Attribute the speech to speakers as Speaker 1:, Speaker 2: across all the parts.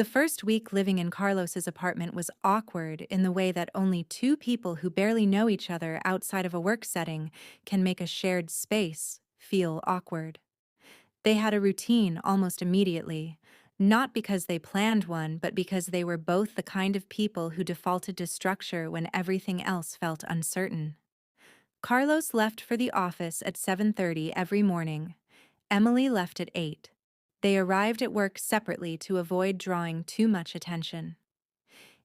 Speaker 1: The first week living in Carlos's apartment was awkward in the way that only two people who barely know each other outside of a work setting can make a shared space feel awkward. They had a routine almost immediately, not because they planned one, but because they were both the kind of people who defaulted to structure when everything else felt uncertain. Carlos left for the office at 7:30 every morning. Emily left at 8. They arrived at work separately to avoid drawing too much attention.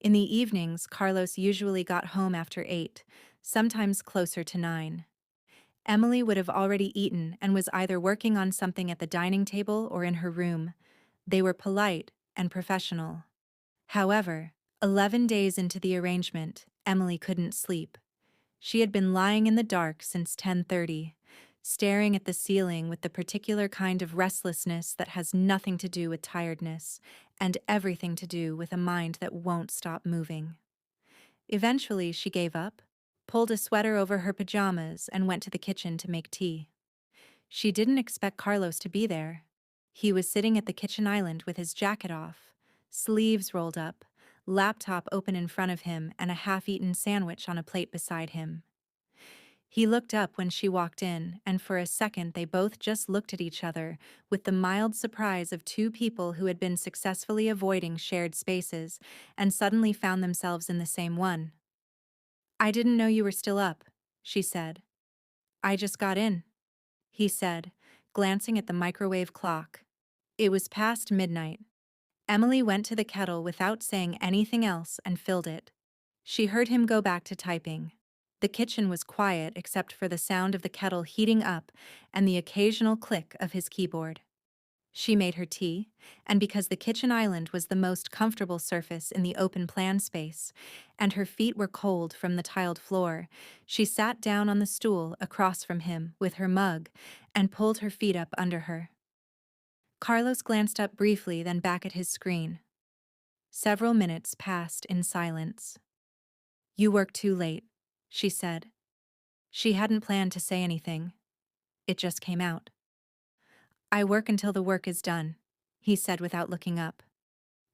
Speaker 1: In the evenings, Carlos usually got home after 8, sometimes closer to 9. Emily would have already eaten and was either working on something at the dining table or in her room. They were polite and professional. However, 11 days into the arrangement, Emily couldn't sleep. She had been lying in the dark since 10:30, staring at the ceiling with the particular kind of restlessness that has nothing to do with tiredness and everything to do with a mind that won't stop moving. Eventually, she gave up, pulled a sweater over her pajamas, and went to the kitchen to make tea. She didn't expect Carlos to be there. He was sitting at the kitchen island with his jacket off, sleeves rolled up, laptop open in front of him, and a half-eaten sandwich on a plate beside him. He looked up when she walked in, and for a second they both just looked at each other, with the mild surprise of two people who had been successfully avoiding shared spaces and suddenly found themselves in the same one. "I didn't know you were still up," she said. "I just got in," he said, glancing at the microwave clock. It was past midnight. Emily went to the kettle without saying anything else and filled it. She heard him go back to typing. The kitchen was quiet except for the sound of the kettle heating up and the occasional click of his keyboard. She made her tea, and because the kitchen island was the most comfortable surface in the open plan space, and her feet were cold from the tiled floor, she sat down on the stool across from him with her mug and pulled her feet up under her. Carlos glanced up briefly, then back at his screen. Several minutes passed in silence. "You work too late," she said. She hadn't planned to say anything. It just came out. "I work until the work is done," he said without looking up.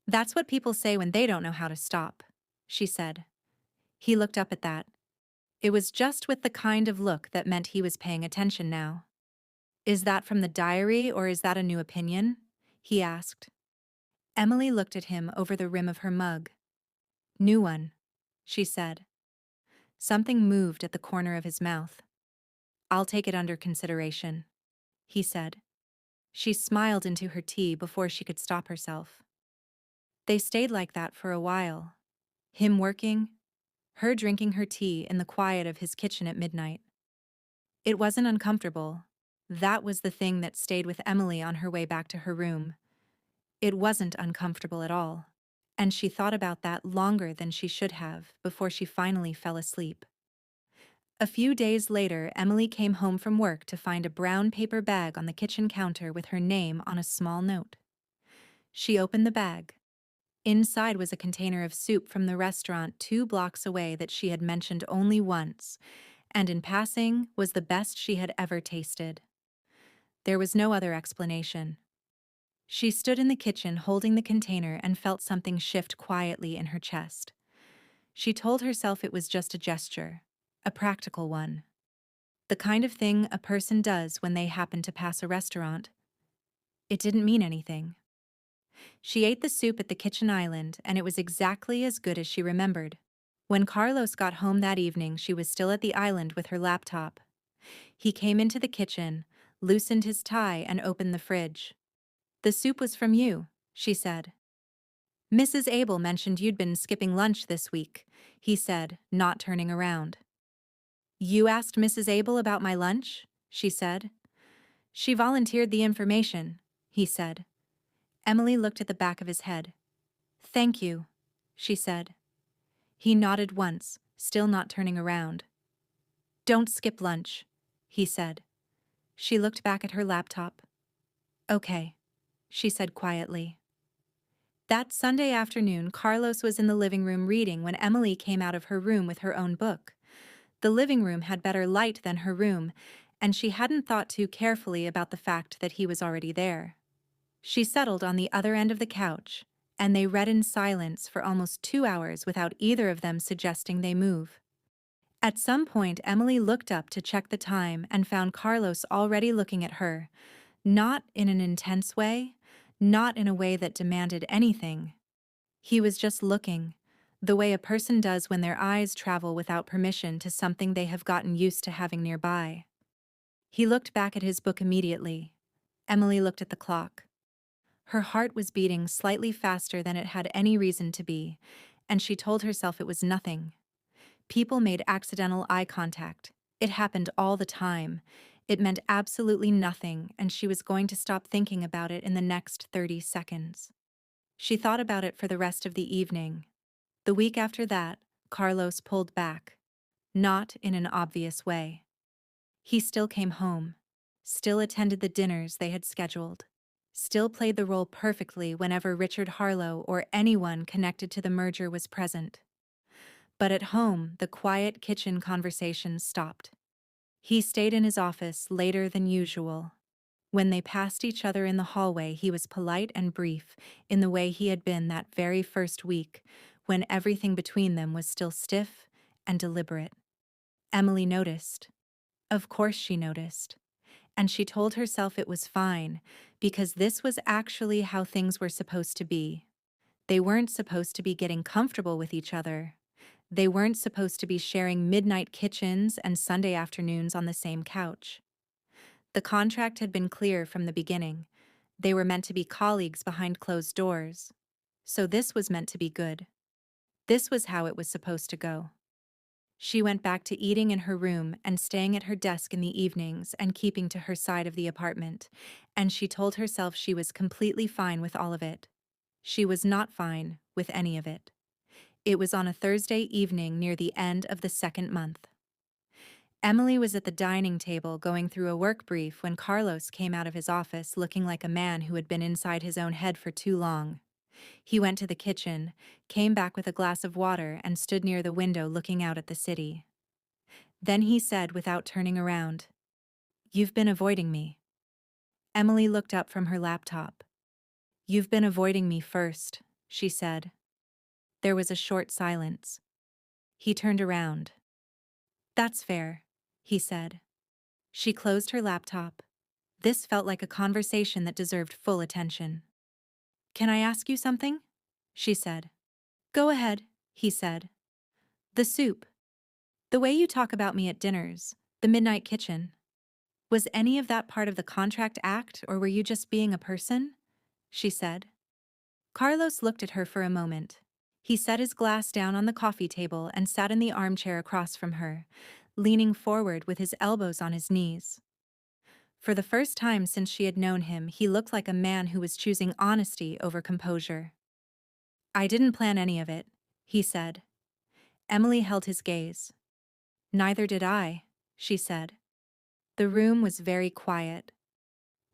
Speaker 1: "That's what people say when they don't know how to stop," she said. He looked up at that. It was just with the kind of look that meant he was paying attention now. "Is that from the diary or is that a new opinion?" he asked. Emily looked at him over the rim of her mug. "New one," she said. Something moved at the corner of his mouth. "I'll take it under consideration," he said. She smiled into her tea before she could stop herself. They stayed like that for a while. Him working, her drinking her tea in the quiet of his kitchen at midnight. It wasn't uncomfortable. That was the thing that stayed with Emily on her way back to her room. It wasn't uncomfortable at all. And she thought about that longer than she should have before she finally fell asleep. A few days later, Emily came home from work to find a brown paper bag on the kitchen counter with her name on a small note. She opened the bag. Inside was a container of soup from the restaurant 2 blocks away that she had mentioned only once, and in passing was the best she had ever tasted. There was no other explanation. She stood in the kitchen holding the container and felt something shift quietly in her chest. She told herself it was just a gesture, a practical one. The kind of thing a person does when they happen to pass a restaurant. It didn't mean anything. She ate the soup at the kitchen island, and it was exactly as good as she remembered. When Carlos got home that evening, she was still at the island with her laptop. He came into the kitchen, loosened his tie, and opened the fridge. "The soup was from you," she said. "Mrs. Abel mentioned you'd been skipping lunch this week," he said, not turning around. "You asked Mrs. Abel about my lunch?" she said. "She volunteered the information," he said. Emily looked at the back of his head. "Thank you," she said. He nodded once, still not turning around. "Don't skip lunch," he said. She looked back at her laptop. "Okay," she said quietly. That Sunday afternoon, Carlos was in the living room reading when Emily came out of her room with her own book. The living room had better light than her room, and she hadn't thought too carefully about the fact that he was already there. She settled on the other end of the couch, and they read in silence for almost 2 hours without either of them suggesting they move. At some point, Emily looked up to check the time and found Carlos already looking at her, not in an intense way, not in a way that demanded anything. He was just looking, the way a person does when their eyes travel without permission to something they have gotten used to having nearby. He looked back at his book immediately. Emily looked at the clock. Her heart was beating slightly faster than it had any reason to be, and she told herself it was nothing. People made accidental eye contact. It happened all the time. It meant absolutely nothing, and she was going to stop thinking about it in the next 30 seconds. She thought about it for the rest of the evening. The week after that, Carlos pulled back. Not in an obvious way. He still came home, still attended the dinners they had scheduled, still played the role perfectly whenever Richard Harlow or anyone connected to the merger was present. But at home, the quiet kitchen conversations stopped. He stayed in his office later than usual. When they passed each other in the hallway, he was polite and brief in the way he had been that very first week, when everything between them was still stiff and deliberate. Emily noticed. Of course she noticed. And she told herself it was fine, because this was actually how things were supposed to be. They weren't supposed to be getting comfortable with each other. They weren't supposed to be sharing midnight kitchens and Sunday afternoons on the same couch. The contract had been clear from the beginning. They were meant to be colleagues behind closed doors. So this was meant to be good. This was how it was supposed to go. She went back to eating in her room and staying at her desk in the evenings and keeping to her side of the apartment, and she told herself she was completely fine with all of it. She was not fine with any of it. It was on a Thursday evening near the end of the second month. Emily was at the dining table going through a work brief when Carlos came out of his office looking like a man who had been inside his own head for too long. He went to the kitchen, came back with a glass of water, and stood near the window looking out at the city. Then he said without turning around, "You've been avoiding me." Emily looked up from her laptop. "You've been avoiding me first," she said. There was a short silence. He turned around. "That's fair," he said. She closed her laptop. This felt like a conversation that deserved full attention. "Can I ask you something?" she said. "Go ahead," he said. "The soup. The way you talk about me at dinners, the midnight kitchen. Was any of that part of the contract act, or were you just being a person?" she said. Carlos looked at her for a moment. He set his glass down on the coffee table and sat in the armchair across from her, leaning forward with his elbows on his knees. For the first time since she had known him, he looked like a man who was choosing honesty over composure. "I didn't plan any of it," he said. Emily held his gaze. "Neither did I," she said. The room was very quiet.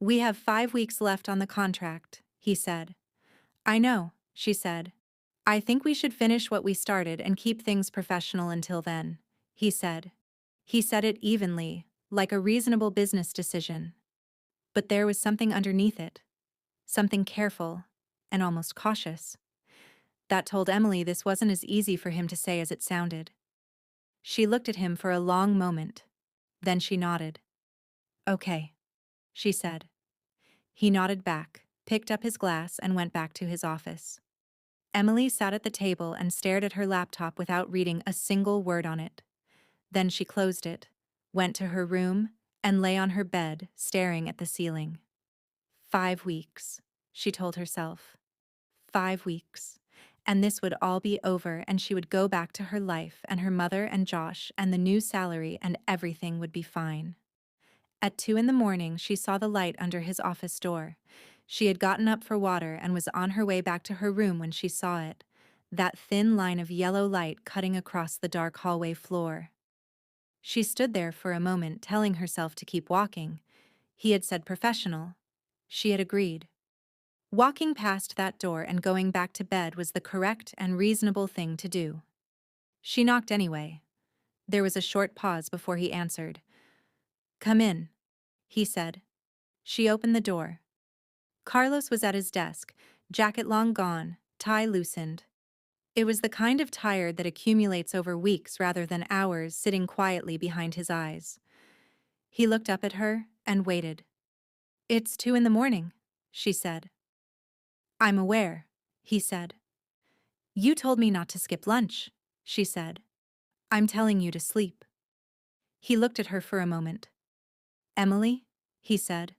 Speaker 1: "We have 5 weeks left on the contract," he said. "I know," she said. "I think we should finish what we started and keep things professional until then," he said. He said it evenly, like a reasonable business decision. But there was something underneath it. Something careful and almost cautious. That told Emily this wasn't as easy for him to say as it sounded. She looked at him for a long moment. Then she nodded. "Okay," she said. He nodded back, picked up his glass, and went back to his office. Emily sat at the table and stared at her laptop without reading a single word on it. Then she closed it, went to her room, and lay on her bed, staring at the ceiling. 5 weeks, she told herself. 5 weeks. And this would all be over, and she would go back to her life and her mother and Josh and the new salary, and everything would be fine. At 2 in the morning, she saw the light under his office door. She had gotten up for water and was on her way back to her room when she saw it, that thin line of yellow light cutting across the dark hallway floor. She stood there for a moment, telling herself to keep walking. He had said professional. She had agreed. Walking past that door and going back to bed was the correct and reasonable thing to do. She knocked anyway. There was a short pause before he answered. "Come in," he said. She opened the door. Carlos was at his desk, jacket long gone, Tie loosened. It was the kind of tired that accumulates over weeks rather than hours, sitting quietly behind his eyes. He looked up at her and waited. "It's 2 in the morning," she said. "I'm aware," he said. "You told me not to skip lunch," she said. "I'm telling you to sleep." He looked at her for a moment. "Emily?" he said.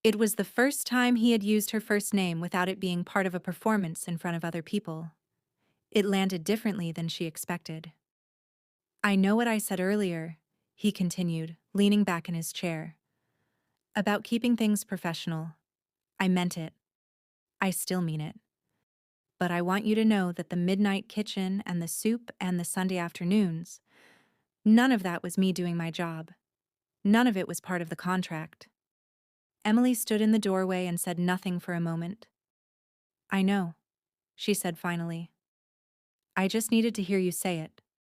Speaker 1: It was the first time he had used her first name without it being part of a performance in front of other people. It landed differently than she expected. "I know what I said earlier," he continued, leaning back in his chair. "About keeping things professional. I meant it. I still mean it. But I want you to know that the midnight kitchen and the soup and the Sunday afternoons, none of that was me doing my job. None of it was part of the contract." Emily stood in the doorway and said nothing for a moment. "I know," she said finally. "I just needed to hear you say it."